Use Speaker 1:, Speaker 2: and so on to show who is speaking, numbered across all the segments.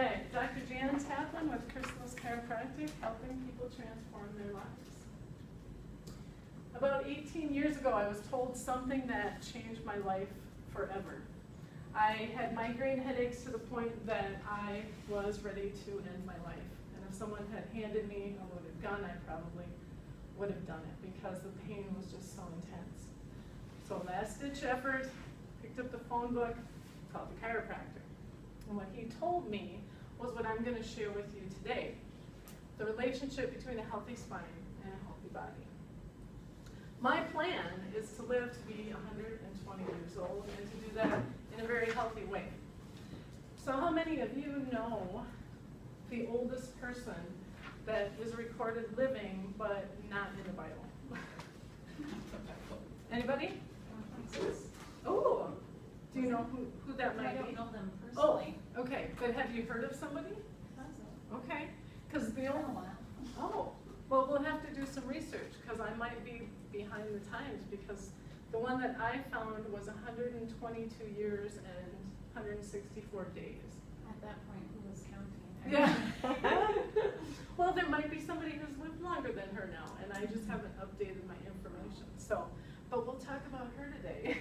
Speaker 1: right, Dr. Jan Taplin with Chrysalis Chiropractic, helping people transform their lives. About 18 years ago, I was told something that changed my life forever. I had migraine headaches to the point that I was ready to end my life. And if someone had handed me a loaded gun, I probably would have done it because the pain was just so intense. So last-ditch effort, picked up the phone book, called the chiropractor. And what he told me was what I'm going to share with you today, the relationship between a healthy spine and a healthy body. My plan is to live to be 120 years old and to do that in a very healthy way. So how many of you know the oldest person that is recorded living but not in the Bible? Anybody? Oh, do you know who that might be?
Speaker 2: I don't know them personally.
Speaker 1: Oh, okay, but have you heard of somebody? Okay, because the only one. Oh, well, we'll have to do some research because I might be behind the times because the one that I found was 122 years and 164 days.
Speaker 2: At that point, who was counting?
Speaker 1: Yeah. Well, there might be somebody who's lived longer than her now, and I just haven't updated my information. So, but we'll talk about her today.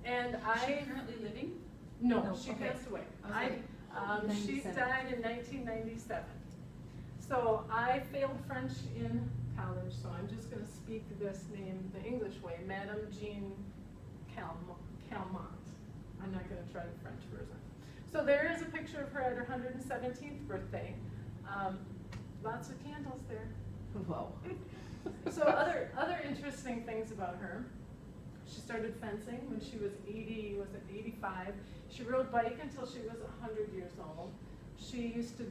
Speaker 1: And
Speaker 2: Is she currently living?
Speaker 1: No,
Speaker 2: No,
Speaker 1: she
Speaker 2: okay.
Speaker 1: passed away. She
Speaker 2: 97.
Speaker 1: died in 1997. So I failed French in college, so I'm just going to speak this name the English way, Madame Jean Calment. I'm not going to try the French version. So there is a picture of her at her 117th birthday. Lots of candles there.
Speaker 2: Whoa.
Speaker 1: So other interesting things about her. She started fencing when she was 85. She rode bike until she was 100 years old. She used to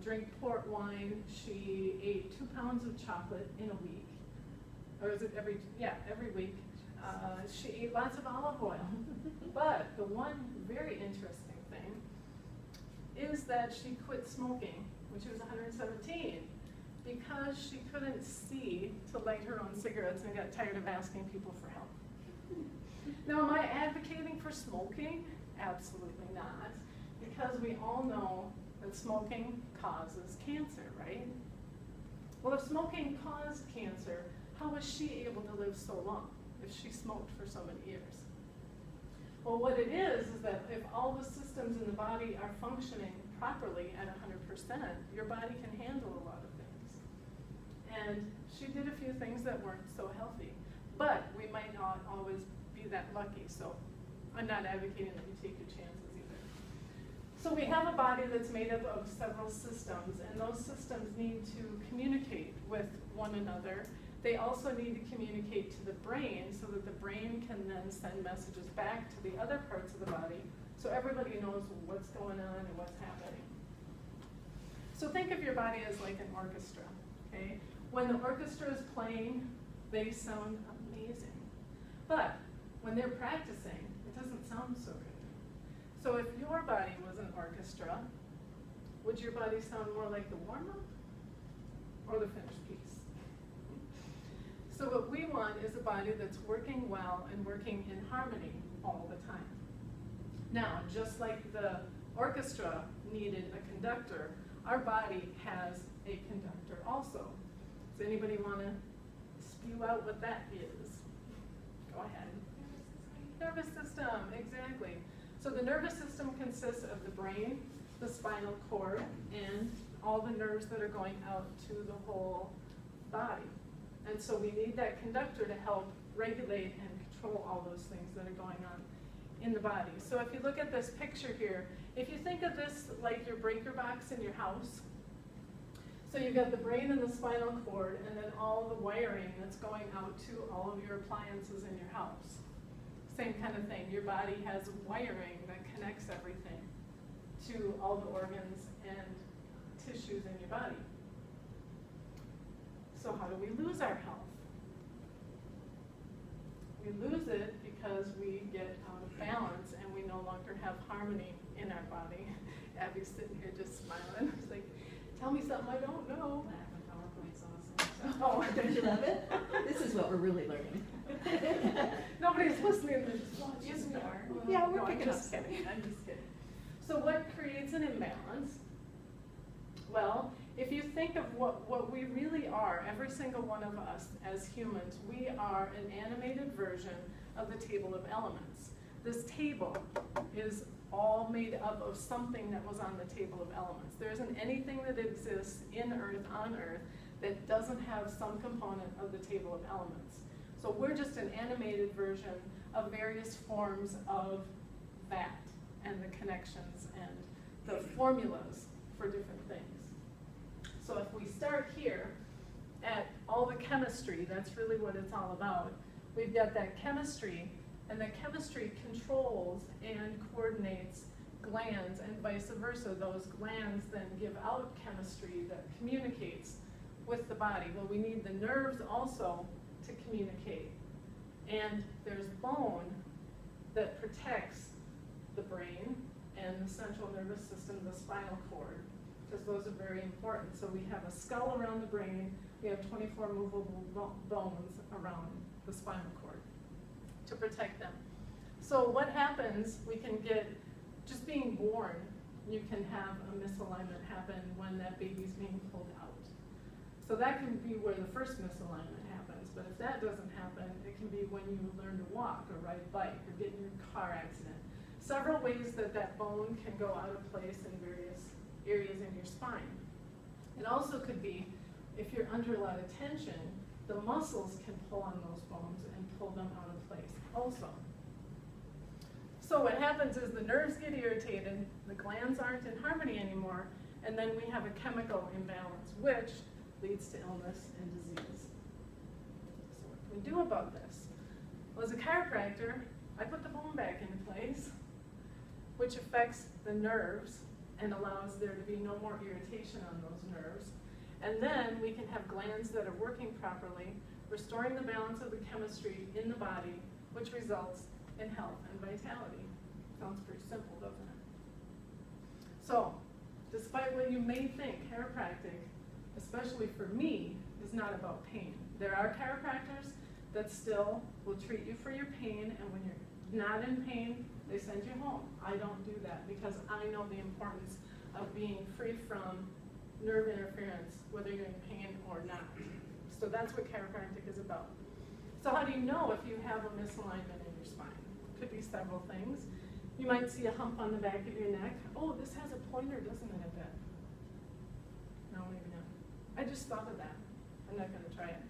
Speaker 1: drink port wine. She ate 2 pounds of chocolate in a week. Or is it every week. She ate lots of olive oil. But the one very interesting thing is that she quit smoking when she was 117 because she couldn't see to light her own cigarettes and got tired of asking people for help. Now, am I advocating for smoking? Absolutely not, because we all know that smoking causes cancer, right? Well, if smoking caused cancer, how was she able to live so long if she smoked for so many years? Well, what it is that if all the systems in the body are functioning properly at 100%, your body can handle a lot of things. And she did a few things that weren't so healthy. But we might not always be that lucky, so I'm not advocating that you take your chances either. So we have a body that's made up of several systems, and those systems need to communicate with one another. They also need to communicate to the brain so that the brain can then send messages back to the other parts of the body so everybody knows what's going on and what's happening. So think of your body as like an orchestra, okay? When the orchestra is playing, they sound amazing. But when they're practicing, it doesn't sound so good. So if your body was an orchestra, would your body sound more like the warm-up or the finished piece? So what we want is a body that's working well and working in harmony all the time. Now, just like the orchestra needed a conductor, our body has a conductor also. Does anybody want to spew out what that is? Go ahead. Nervous system, exactly. So the nervous system consists of the brain, the spinal cord, and all the nerves that are going out to the whole body. And so we need that conductor to help regulate and control all those things that are going on in the body. So if you look at this picture here, if you think of this like your breaker box in your house, so you've got the brain and the spinal cord, and then all the wiring that's going out to all of your appliances in your house. Same kind of thing. Your body has wiring that connects everything to all the organs and tissues in your body. So how do we lose our health? We lose it because we get out of balance and we no longer have harmony in our body. Abby's sitting here just smiling. It's like, tell me something I don't know.
Speaker 2: PowerPoint's awesome.
Speaker 1: Oh,
Speaker 3: Don't you love it? This is what we're really learning.
Speaker 1: Nobody's listening. They're just watching.
Speaker 2: Yes, we are.
Speaker 3: Yeah, we're
Speaker 1: No,
Speaker 3: picking
Speaker 1: I'm
Speaker 3: up.
Speaker 1: just kidding. I'm just kidding. So what creates an imbalance imbalance? Well, if you think of what we really are, every single one of us as humans, we are an animated version of the table of elements. This table is all made up of something that was on the table of elements. There isn't anything that exists in Earth, on Earth, that doesn't have some component of the table of elements. So we're just an animated version of various forms of that and the connections and the formulas for different things. So if we start here at all the chemistry, that's really what it's all about. We've got that chemistry, and the chemistry controls and coordinates glands and vice versa. Those glands then give out chemistry that communicates with the body. Well, we need the nerves also to communicate. And there's bone that protects the brain and the central nervous system, the spinal cord, because those are very important. So we have a skull around the brain, we have 24 movable bones around the spinal cord to protect them. So what happens, we can get, just being born, you can have a misalignment happen when that baby's being pulled out. So that can be where the first misalignment happens, but if that doesn't happen, it can be when you learn to walk or ride a bike or get in your car accident. Several ways that that bone can go out of place in various areas in your spine. It also could be, if you're under a lot of tension, the muscles can pull on those bones and pull them out of place also. So what happens is the nerves get irritated, the glands aren't in harmony anymore, and then we have a chemical imbalance, which leads to illness and disease. So what can we do about this? Well, as a chiropractor, I put the bone back into place, which affects the nerves and allows there to be no more irritation on those nerves. And then we can have glands that are working properly, restoring the balance of the chemistry in the body, which results in health and vitality. Sounds pretty simple, doesn't it? So, despite what you may think, chiropractic, especially for me, is not about pain. There are chiropractors that still will treat you for your pain, and when you're not in pain, they send you home. I don't do that because I know the importance of being free from nerve interference, whether you're in pain or not. So that's what chiropractic is about. So how do you know if you have a misalignment in your spine? Could be several things. You might see a hump on the back of your neck. Oh, this has a pointer, doesn't it, I bet? No, maybe not. I just thought of that. I'm not going to try it.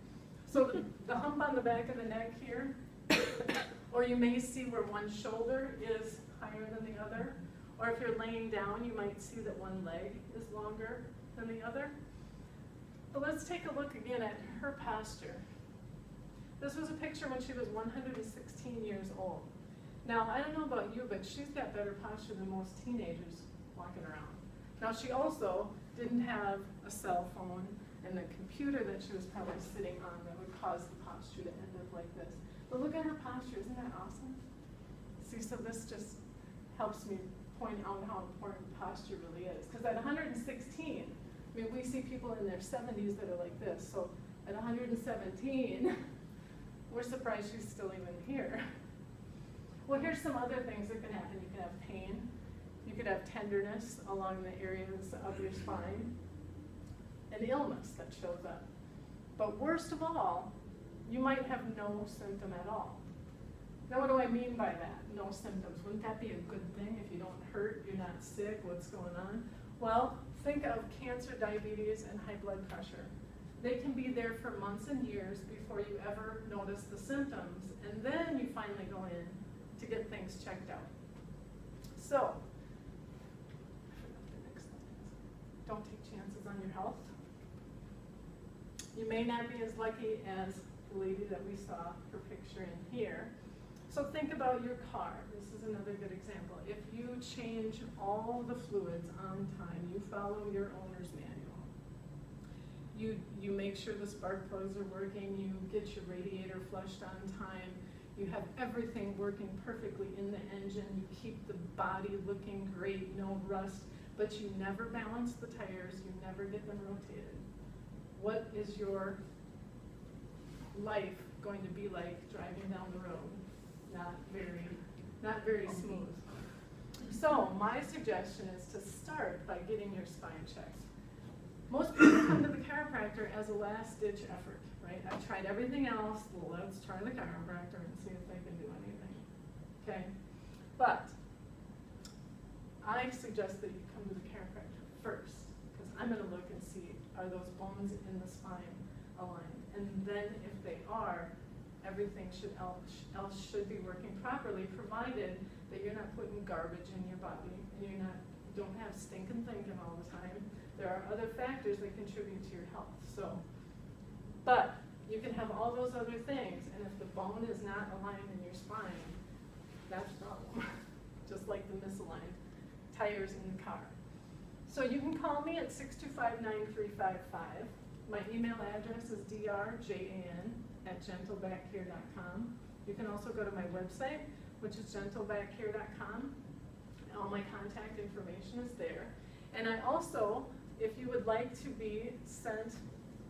Speaker 1: So the hump on the back of the neck here, or you may see where one shoulder is higher than the other, or if you're laying down, you might see that one leg is longer than the other. But let's take a look again at her posture. This was a picture when she was 116 years old. Now, I don't know about you, but she's got better posture than most teenagers walking around. Now, she also didn't have a cell phone and the computer that she was probably sitting on that would cause the posture to end up like this. But look at her posture, isn't that awesome? See, so this just helps me point out how important posture really is. Because at 116, I mean, we see people in their 70s that are like this. So at 117, we're surprised she's still even here. Well, here's some other things that can happen. You can have pain. You could have tenderness along the areas of your spine. An illness that shows up. But worst of all, you might have no symptom at all. Now, what do I mean by that? No symptoms. Wouldn't that be a good thing if you don't hurt, you're not sick, what's going on? Well, think of cancer, diabetes, and high blood pressure. They can be there for months and years before you ever notice the symptoms, and then you finally go in to get things checked out. So, I forgot the next thing is, don't take chances on your health. You may not be as lucky as the lady that we saw her picture in here. So think about your car. This is another good example. If you change all the fluids on time, you follow your owner's manual, you make sure the spark plugs are working, you get your radiator flushed on time, you have everything working perfectly in the engine, you keep the body looking great, no rust, but you never balance the tires, you never get them rotated. What is your life going to be like driving down the road? Not very smooth. So my suggestion is to start by getting your spine checked. Most people come to the chiropractor as a last-ditch effort, right? I've tried everything else, let's try the chiropractor and see if they can do anything, okay? But I suggest that you come to the chiropractor first, because I'm gonna look and see, are those bones in the spine aligned? And then if they are, everything else should be working properly, provided that you're not putting garbage in your body and don't have stinking thinking all the time. There are other factors that contribute to your health. So, but you can have all those other things, and if the bone is not aligned in your spine, that's a problem. Just like the misaligned tires in the car. So you can call me at 625-9355. My email address is drjan@gentlebackcare.com. You can also go to my website, which is gentlebackcare.com. All my contact information is there. And I also, if you would like to be sent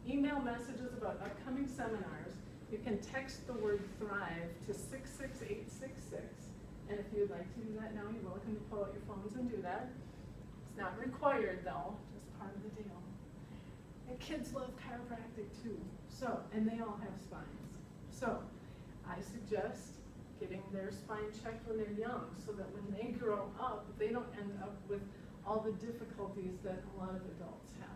Speaker 1: email messages about upcoming seminars, you can text the word THRIVE to 66866. And if you'd like to do that now, you're welcome to pull out your phones and do that. It's not required though, just part of the deal. And kids love chiropractic too. So, and they all have spines. So, I suggest getting their spine checked when they're young so that when they grow up, they don't end up with all the difficulties that a lot of adults have.